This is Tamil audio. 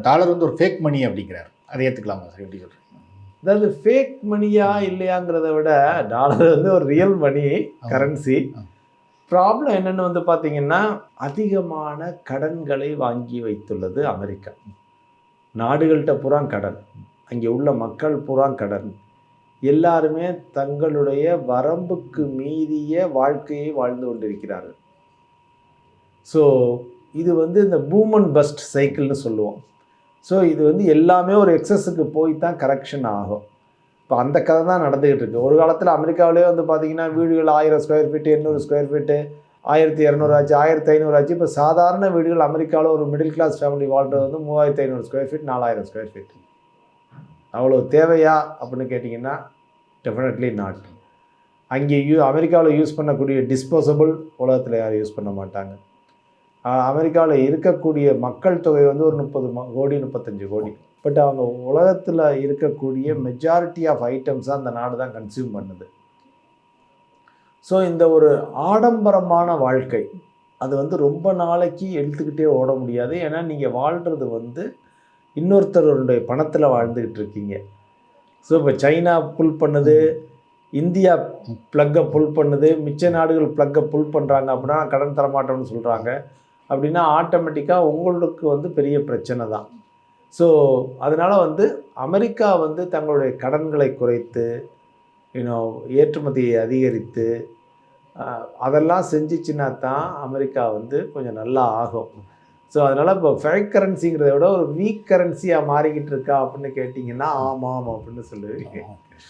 டாலர் வந்து ஒரு ஃபேக் மணி அப்படிங்கிறார். அதை ஏற்றுக்கலாமா சார்? எப்படி சொல்கிறீங்க? அதாவது ஃபேக் மணியா இல்லையாங்கிறத விட டாலர் வந்து ஒரு ரியல் மணி, கரன்சி. ப்ராப்ளம் என்னென்னு வந்து பார்த்தீங்கன்னா, அதிகமான கடன்களை வாங்கி வைத்துள்ளது அமெரிக்கா. நாடுகள்கிட்ட பூரா கடன், அங்கே உள்ள மக்கள் பூரா கடன், எல்லாருமே தங்களுடைய வரம்புக்கு மீறிய வாழ்க்கையை வாழ்ந்து கொண்டிருக்கிறார்கள். ஸோ இது வந்து இந்த பூம் அண்ட் பஸ்ட் சைக்கிள்னு சொல்லுவோம். ஸோ இது வந்து எல்லாமே ஒரு எக்ஸஸுக்கு போய் தான் கரெக்ஷன் ஆகும். இப்போ அந்த கதை தான் நடந்துக்கிட்டு இருக்குது. ஒரு காலத்தில் அமெரிக்காவிலே வந்து பார்த்திங்கன்னா வீடுகள் 1000 ஸ்கொயர் ஃபீட்டு, 800 ஸ்கொயர் ஃபீட்டு, 1200 ஆச்சு, 1500 ஆச்சு. இப்போ சாதாரண வீடுகள் அமெரிக்காவில் ஒரு மிடில் கிளாஸ் ஃபேமிலி வாழ்கிறது வந்து 3500 ஸ்கொயர் ஃபீட், 4000 ஸ்கொயர் ஃபீட். அவ்வளோ தேவையா அப்படின்னு கேட்டிங்கன்னா டெஃபினெட்லி நாட். அங்கே அமெரிக்காவில் யூஸ் பண்ணக்கூடிய டிஸ்போசபிள் உலகத்தில் யாரும் யூஸ் பண்ண மாட்டாங்க. அமெரிக்காவில் இருக்கக்கூடிய மக்கள் தொகை வந்து ஒரு 30 கோடி 35 கோடி. பட் அவங்க உலகத்தில் இருக்கக்கூடிய மெஜாரிட்டி ஆஃப் ஐட்டம்ஸாக அந்த நாடு தான் கன்சியூம் பண்ணுது. ஸோ இந்த ஒரு ஆடம்பரமான வாழ்க்கை அது வந்து ரொம்ப நாளைக்கு எடுத்துக்கிட்டே ஓட முடியாது. ஏன்னா நீங்கள் வாழ்கிறது வந்து இன்னொருத்தருடைய பணத்தில் வாழ்ந்துக்கிட்டு இருக்கீங்க. ஸோ இப்போ சைனா புல் பண்ணுது, இந்தியா ப்ளக்கை புல் பண்ணுது, மிச்ச நாடுகள் ப்ளக்கை புல் பண்ணுறாங்க. அப்படின்னா கடன் தரமாட்டோம்னு சொல்கிறாங்க. அப்படின்னா ஆட்டோமேட்டிக்காக உங்களுக்கு வந்து பெரிய பிரச்சனை தான். ஸோ அதனால் வந்து அமெரிக்கா வந்து தங்களுடைய கடன்களை குறைத்து ஏற்றுமதியை அதிகரித்து அதெல்லாம் செஞ்சிச்சுன்னா தான் அமெரிக்கா வந்து கொஞ்சம் நல்லா ஆகும். ஸோ அதனால் இப்போ ஃபேக் கரன்சிங்கிறத விட ஒரு வீக் கரன்சியாக மாறிக்கிட்டு இருக்கா அப்படின்னு கேட்டிங்கன்னா ஆமாம் அப்படின்னு சொல்லுவீங்க.